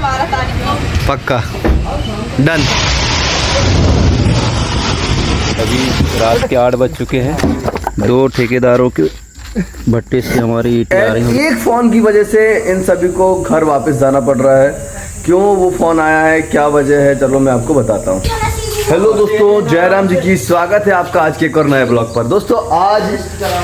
पक्का डन। अभी रात के 8 बज चुके हैं। 2 ठेकेदारों के भट्टे से हमारी ईंटें आ रही हैं। एक फ़ोन की वजह से इन सभी को घर वापस जाना पड़ रहा है। क्यों वो फ़ोन आया है, क्या वजह है, चलो मैं आपको बताता हूँ। हेलो दोस्तों, जयराम जी की स्वागत है आपका आज के एक और नए ब्लॉग पर। दोस्तों आज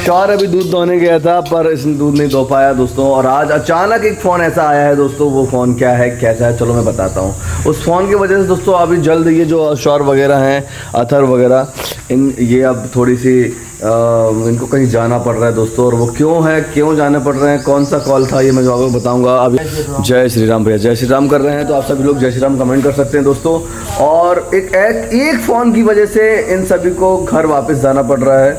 शौर अभी दूध दोहने गया था पर इसने दूध नहीं दो पाया दोस्तों, और आज अचानक एक फ़ोन ऐसा आया है दोस्तों। वो फ़ोन क्या है, कैसा है, चलो मैं बताता हूँ। उस फ़ोन की वजह से दोस्तों अभी जल्द ये जो शौर वगैरह हैं, अथर वगैरह, ये अब थोड़ी सी इनको कहीं जाना पड़ रहा है दोस्तों। और वो क्यों जाने पड़ रहे हैं, कौन सा कॉल था, ये मैं जो आपको बताऊंगा अभी। जय श्री राम भैया, जय श्री राम कर रहे हैं तो आप सभी लोग जय श्री राम कमेंट कर सकते हैं दोस्तों। और एक फ़ोन की वजह से इन सभी को घर वापस जाना पड़ रहा है।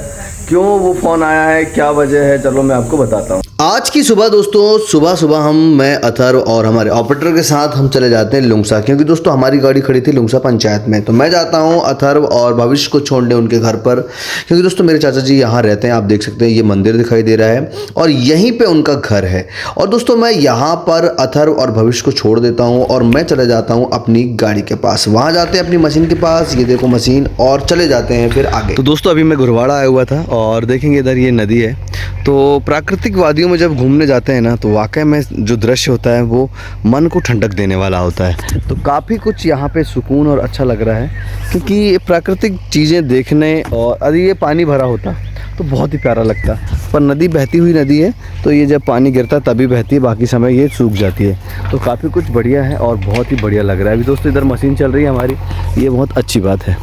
क्यों वो फ़ोन आया है, क्या वजह है, चलो मैं आपको बताता हूँ। आज की सुबह दोस्तों, सुबह मैं अथर और हमारे ऑपरेटर के साथ हम चले जाते हैं लुंगसा, क्योंकि दोस्तों हमारी गाड़ी खड़ी थी लुंगसा पंचायत में। तो मैं जाता हूँ अथर और भविष्य को छोड़ने उनके घर पर, क्योंकि दोस्तों मेरे चाचा जी यहाँ रहते हैं। आप देख सकते हैं ये मंदिर दिखाई दे रहा है और यहीं पर उनका घर है। और दोस्तों मैं यहाँ पर अथर और भविष्य को छोड़ देता हूँ और मैं चले जाता हूँ अपनी गाड़ी के पास। वहाँ जाते हैं अपनी मशीन के पास, ये देखो मशीन, और चले जाते हैं फिर आगे। तो दोस्तों अभी मैं घुरवाड़ा आया हुआ था और देखेंगे इधर ये नदी है। तो प्राकृतिक वादियों में जब घूमने जाते हैं ना, तो वाकई में जो दृश्य होता है वो मन को ठंडक देने वाला होता है। तो काफ़ी कुछ यहाँ पे सुकून और अच्छा लग रहा है, क्योंकि ये प्राकृतिक चीज़ें देखने, और यदि ये पानी भरा होता तो बहुत ही प्यारा लगता। पर नदी बहती हुई नदी है, तो ये जब पानी गिरता है तभी बहती है, बाकी समय ये सूख जाती है। तो काफ़ी कुछ बढ़िया है और बहुत ही बढ़िया लग रहा है। अभी दोस्तों इधर मशीन चल रही है हमारी, ये बहुत अच्छी बात है।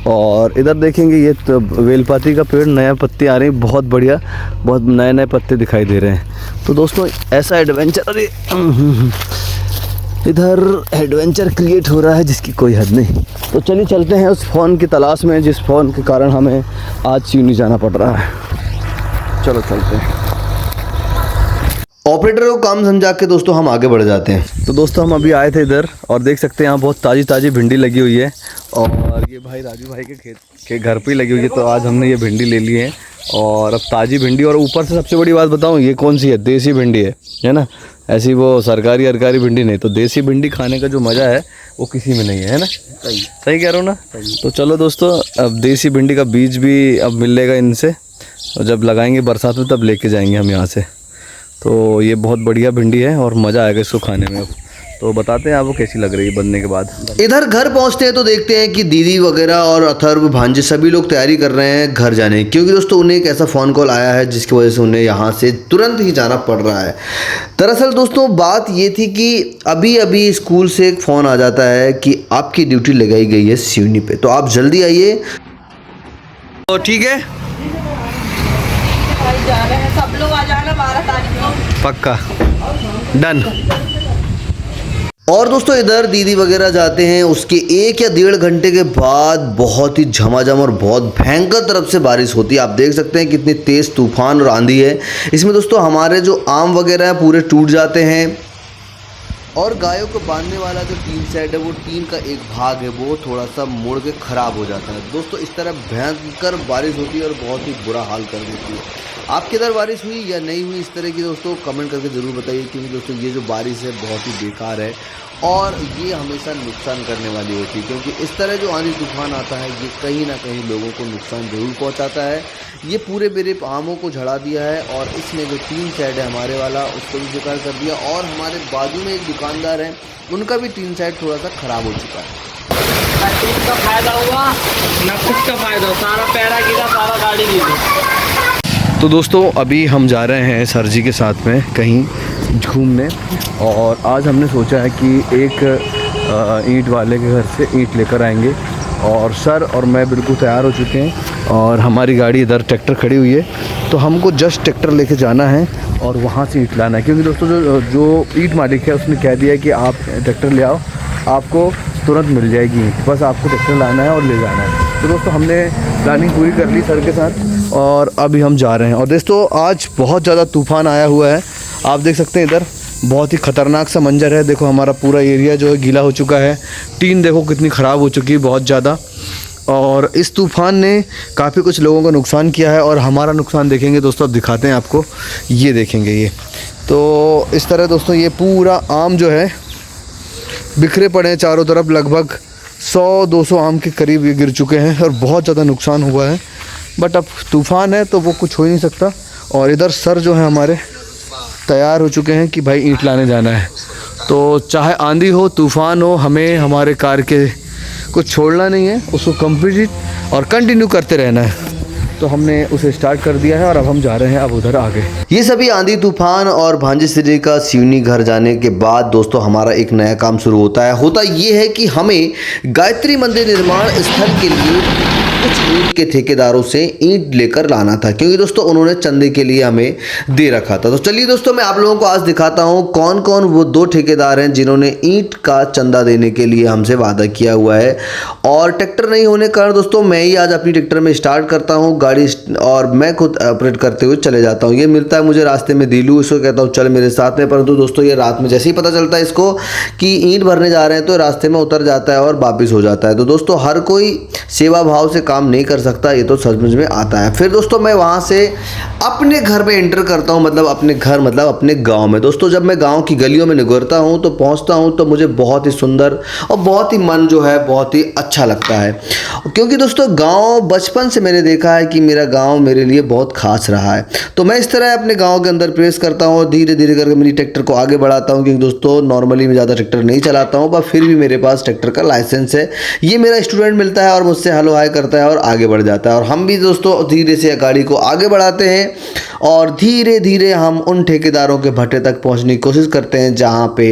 और इधर देखेंगे ये तो वेलपाती का पेड़, नया पत्ते आ रहे हैं, बहुत बढ़िया, बहुत नए पत्ते दिखाई दे रहे हैं। तो दोस्तों ऐसा एडवेंचर, अरे इधर एडवेंचर क्रिएट हो रहा है जिसकी कोई हद नहीं। तो चलिए चलते हैं उस फ़ोन की तलाश में जिस फ़ोन के कारण हमें आज चीनी जाना पड़ रहा है। चलो चलते हैं। ऑपरेटर को काम समझा के दोस्तों हम आगे बढ़ जाते हैं। तो दोस्तों हम अभी आए थे इधर और देख सकते हैं यहाँ बहुत ताज़ी भिंडी लगी हुई है, और ये भाई राजू भाई के खेत के घर पे ही लगी हुई है। तो आज हमने ये भिंडी ले ली है, और अब ताज़ी भिंडी, और ऊपर से सबसे बड़ी बात बताऊँ, ये कौन सी है, देसी भिंडी है ना, ऐसी वो सरकारी अरकारी भिंडी नहीं। तो देसी भिंडी खाने का जो मज़ा है वो किसी में नहीं है ना। सही कह रहा हूँ ना। तो चलो दोस्तों, अब देसी भिंडी का बीज भी अब मिलेगा इनसे, और जब लगाएंगे बरसात में तब लेके जाएंगे हम यहाँ से। तो ये बहुत बढ़िया भिंडी है और मज़ा आएगा इसको खाने में। अब तो बताते हैं आपको कैसी लग रही है बनने के बाद। इधर घर पहुंचते हैं तो देखते हैं कि दीदी वगैरह और अथर्व, भांजे सभी लोग तैयारी कर रहे हैं घर जाने की, क्योंकि दोस्तों उन्हें एक ऐसा फ़ोन कॉल आया है जिसकी वजह से उन्हें यहाँ से तुरंत ही जाना पड़ रहा है। दरअसल दोस्तों बात ये थी कि अभी स्कूल से एक फ़ोन आ जाता है कि आपकी ड्यूटी लगाई गई है सिवनी पे, तो आप जल्दी आइए। तो ठीक है, जा रहे हैं सब लोग, आ जाना 12 तारीख को पक्का डन। और दोस्तों इधर दीदी वगैरह जाते हैं, उसके 1 या 1.5 घंटे के बाद बहुत ही झमाझम और बहुत भयंकर तरफ से बारिश होती है। आप देख सकते हैं कितनी तेज़ तूफान और आंधी है। इसमें दोस्तों हमारे जो आम वगैरह हैं पूरे टूट जाते हैं, और गायों को बांधने वाला जो टीन सेट है, वो टीन का एक भाग है वो थोड़ा सा मुड़ के ख़राब हो जाता है। दोस्तों इस तरह भयंकर बारिश होती है और बहुत ही बुरा हाल कर देती है। आपके इधर बारिश हुई या नहीं हुई इस तरह की दोस्तों कमेंट करके ज़रूर बताइए, क्योंकि दोस्तों ये जो बारिश है बहुत ही बेकार है और ये हमेशा नुकसान करने वाली होती है, क्योंकि इस तरह जो आंधी तूफान आता है ये कहीं ना कहीं लोगों को नुकसान ज़रूर पहुंचाता है। ये पूरे मेरे आमों को झड़ा दिया है, और इसने जो टीन सेट है हमारे वाला उसको भी बेकार कर दिया, और हमारे बाजू में एक दुकानदार है उनका भी टीन सेट थोड़ा सा ख़राब हो चुका है। ना कुछ का फायदा हुआ ना कुछ का फायदा, सारा पैरा गिरा, सारा गाड़ी गिरी। तो दोस्तों अभी हम जा रहे हैं सर जी के साथ में कहीं घूमने, और आज हमने सोचा है कि एक ईंट वाले के घर से ईंट लेकर आएंगे, और सर और मैं बिल्कुल तैयार हो चुके हैं, और हमारी गाड़ी इधर ट्रैक्टर खड़ी हुई है। तो हमको जस्ट ट्रैक्टर लेके जाना है और वहाँ से ईंट लाना है, क्योंकि दोस्तों जो ईंट मालिक है उसने कह दिया है कि आप ट्रैक्टर ले आओ, आपको तुरंत मिल जाएगी ईंट, बस आपको ट्रैक्टर लाना है और ले जाना है। तो दोस्तों हमने प्लानिंग पूरी कर ली सर के साथ, और अभी हम जा रहे हैं। और दोस्तों आज बहुत ज़्यादा तूफ़ान आया हुआ है, आप देख सकते हैं इधर बहुत ही ख़तरनाक सा मंजर है। देखो हमारा पूरा एरिया जो है गीला हो चुका है, टीन देखो कितनी ख़राब हो चुकी है बहुत ज़्यादा, और इस तूफ़ान ने काफ़ी कुछ लोगों का नुकसान किया है। और हमारा नुकसान देखेंगे दोस्तों, अब दिखाते हैं आपको, ये देखेंगे ये। तो इस तरह दोस्तों ये पूरा आम जो है बिखरे पड़े हैं चारों तरफ। लगभग 100-200 आम के करीब ये गिर चुके हैं और बहुत ज़्यादा नुकसान हुआ है। बट अब तूफ़ान है तो वो कुछ हो ही नहीं सकता। और इधर सर जो है हमारे तैयार हो चुके हैं कि भाई ईंट लाने जाना है। तो चाहे आंधी हो तूफ़ान हो, हमें हमारे कार्य के कुछ छोड़ना नहीं है, उसको कंप्लीट और कंटिन्यू करते रहना है। तो हमने उसे स्टार्ट कर दिया है और अब हम जा रहे हैं अब उधर आगे। ये सभी आंधी तूफान और भांजे सिरे का सिवनी घर जाने के बाद दोस्तों हमारा एक नया काम शुरू होता है। होता ये है कि हमें गायत्री मंदिर निर्माण स्थल के लिए कुछ ईंट के ठेकेदारों से ईंट लेकर लाना था, क्योंकि दोस्तों उन्होंने चंदे के लिए हमें दे रखा था। तो चलिए दोस्तों मैं आप लोगों को आज दिखाता हूं कौन कौन वो 2 ठेकेदार हैं जिन्होंने ईंट का चंदा देने के लिए हमसे वादा किया हुआ है। और ट्रैक्टर नहीं होने के कारण दोस्तों मैं ही आज अपनी ट्रैक्टर में स्टार्ट करता हूँ गाड़ी और मैं खुद ऑपरेट करते हुए चले जाता हूँ। ये मिलता है मुझे रास्ते में दिलू, इसको कहता हूँ चल मेरे साथ में। परंतु दोस्तों ये रात में जैसे ही पता चलता है इसको कि ईंट भरने जा रहे हैं तो रास्ते में उतर जाता है और वापिस हो जाता है। तो दोस्तों हर कोई सेवा भाव से काम नहीं कर सकता, ये तो समझ में आता है। फिर दोस्तों मैं वहाँ से अपने घर में एंटर करता हूँ, मतलब अपने घर मतलब अपने गांव में। दोस्तों जब मैं गांव की गलियों में निगरता हूँ तो पहुँचता हूँ तो मुझे बहुत ही सुंदर और बहुत ही मन जो है बहुत ही अच्छा लगता है, क्योंकि दोस्तों गांव बचपन से मैंने देखा है कि मेरा गांव मेरे लिए बहुत खास रहा है। तो मैं इस तरह अपने गाँव के अंदर प्रेस करता हूँ, धीरे धीरे करके मेरी ट्रैक्टर को आगे बढ़ाता हूँ, क्योंकि दोस्तों नॉर्मली मैं ज़्यादा ट्रैक्टर नहीं चलाता हूँ, पर फिर भी मेरे पास ट्रैक्टर का लाइसेंस है। ये मेरा स्टूडेंट मिलता है और मुझसे हेलो हाय करता है और आगे बढ़ जाता है। और हम भी दोस्तों धीरे से गाड़ी को आगे बढ़ाते हैं और धीरे धीरे हम उन ठेकेदारों के भट्टे तक पहुंचने की कोशिश करते हैं जहां पे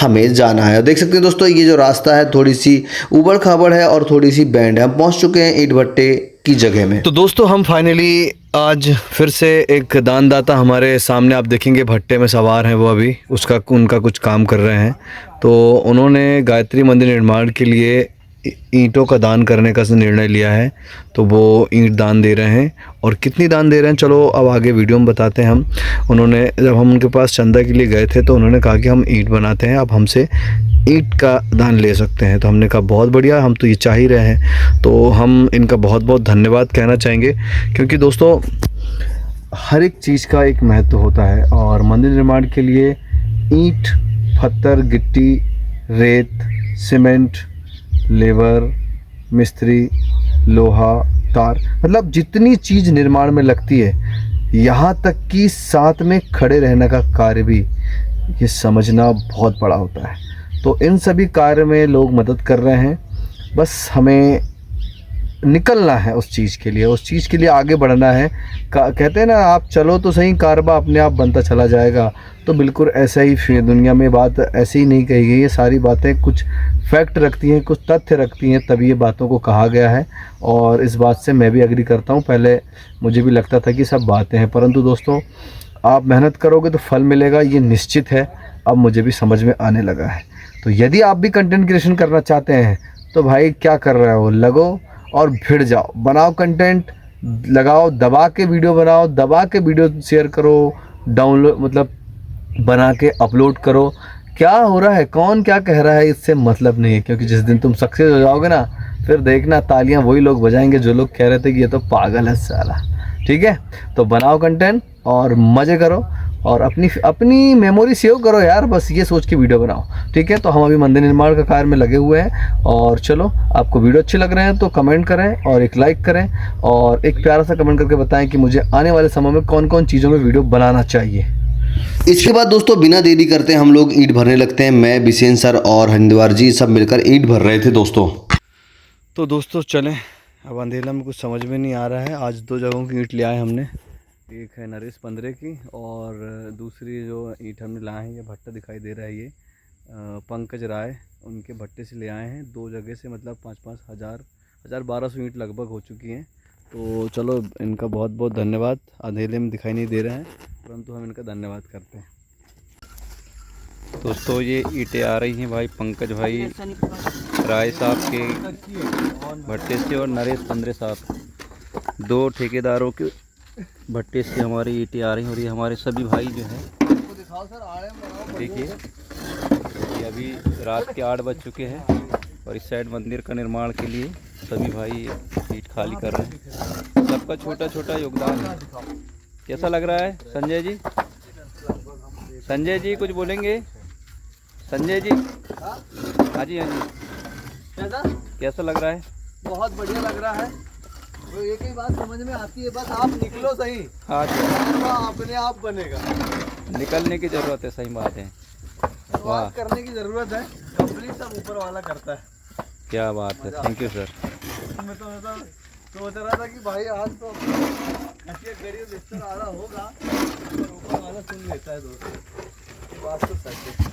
हमें जाना है। देख सकते हैं दोस्तों ये जो रास्ता है थोड़ी सी उबड़ खाबड़ है और थोड़ी सी बैंड है। हम पहुंच चुके हैं ईंट भट्टे की जगह में। तो दोस्तों हम फाइनली आज फिर से एक दानदाता हमारे सामने आप देखेंगे भट्टे में सवार हैं। वो अभी उनका कुछ काम कर रहे हैं। तो उन्होंने गायत्री मंदिर निर्माण के लिए ईंटों का दान करने का निर्णय लिया है। तो वो ईंट दान दे रहे हैं और कितनी दान दे रहे हैं चलो अब आगे वीडियो में बताते हैं हम। उन्होंने जब हम उनके पास चंदा के लिए गए थे तो उन्होंने कहा कि हम ईंट बनाते हैं, अब हमसे ईंट का दान ले सकते हैं। तो हमने कहा बहुत बढ़िया, हम तो ये चाह ही रहे हैं। तो हम इनका बहुत बहुत धन्यवाद कहना चाहेंगे, क्योंकि दोस्तों हर एक चीज़ का एक महत्व होता है। और मंदिर निर्माण के लिए ईंट, पत्थर, गिट्टी, रेत, सीमेंट, लेबर, मिस्त्री, लोहा, तार, मतलब जितनी चीज़ निर्माण में लगती है, यहाँ तक कि साथ में खड़े रहने का कार्य भी ये समझना बहुत बड़ा होता है। तो इन सभी कार्य में लोग मदद कर रहे हैं। बस हमें निकलना है उस चीज़ के लिए आगे बढ़ना है। कहते हैं ना आप चलो तो सही, कारबा अपने आप बनता चला जाएगा। तो बिल्कुल ऐसा ही दुनिया में बात ऐसे ही नहीं कही गई है। सारी बातें कुछ फैक्ट रखती हैं, कुछ तथ्य रखती हैं, तभी ये बातों को कहा गया है। और इस बात से मैं भी एग्री करता हूँ। पहले मुझे भी लगता था कि सब बातें हैं, परंतु दोस्तों आप मेहनत करोगे तो फल मिलेगा, ये निश्चित है। अब मुझे भी समझ में आने लगा है। तो यदि आप भी कंटेंट क्रिएशन करना चाहते हैं तो भाई क्या कर रहे हो, लगो और भिड़ जाओ, बनाओ कंटेंट, लगाओ, दबा के वीडियो बनाओ, दबा के वीडियो शेयर करो, डाउनलोड मतलब बना के अपलोड करो। क्या हो रहा है, कौन क्या कह रहा है, इससे मतलब नहीं है। क्योंकि जिस दिन तुम सक्सेस हो जाओगे ना, फिर देखना तालियां वही लोग बजाएंगे जो लोग कह रहे थे कि ये तो पागल है साला। ठीक है, तो बनाओ कंटेंट और मज़े करो और अपनी मेमोरी सेव करो यार, बस ये सोच के वीडियो बनाओ। ठीक है, तो हम अभी मंदिर निर्माण का कार्य में लगे हुए हैं। और चलो, आपको वीडियो अच्छे लग रहे हैं तो कमेंट करें और एक लाइक करें और एक प्यारा सा कमेंट करके बताएं कि मुझे आने वाले समय में कौन कौन चीज़ों में वीडियो बनाना चाहिए। इसके बाद दोस्तों बिना देरी करते हम लोग ईंट भरने लगते हैं। मैं, बिसेन सर और हरिद्वार जी सब मिलकर ईंट भर रहे थे दोस्तों। तो दोस्तों चलें, अब अंधेला में कुछ समझ में नहीं आ रहा है। आज 2 जगहों की ईंट ले आए हमने। एक है नरेश 15 की और दूसरी जो ईंट हमने लाए हैं, ये भट्टा दिखाई दे रहा है, ये पंकज राय उनके भट्टे से ले आए हैं। 2 जगह से मतलब 5-5 हज़ार 1200 ईंट लगभग हो चुकी हैं। तो चलो इनका बहुत बहुत धन्यवाद। अंधेले में दिखाई नहीं दे रहे हैं परंतु हम इनका धन्यवाद करते हैं। दोस्तों ये ईंटें आ रही हैं भाई पंकज भाई राय साहब के भट्टे से और नरेश 15 साहब 2 ठेकेदारों के भट्टे से हमारी ईंटें आ रही हैं। और ये हमारे सभी भाई जो हैं, देखिए ये अभी रात के 8 बज चुके हैं और इस साइड मंदिर का निर्माण के लिए सभी भाई ईंट खाली कर रहे हैं। सबका छोटा छोटा योगदान है। कैसा लग रहा है संजय जी? संजय जी कुछ बोलेंगे? संजय जी, हाँ जी, हाँ जी, कैसा? कैसा लग रहा है? बहुत बढ़िया लग रहा है। वो एक ही बात समझ में आती है, बस आप निकलो सही, हाँ जी, वो अपने आप बनेगा। निकलने की ज़रूरत है, सही बात है। वाह, बात करने की जरूरत है, कंप्लीट सब ऊपर वाला करता है। क्या बात है, थैंक यू सर। मैं तो मतलब सोच रहा था कि भाई आज तो ऐसी गरीब बिस्तर आ रहा होगा, पर ऊपर वाला सुन लेता है दोस्तों। बात तो सच है।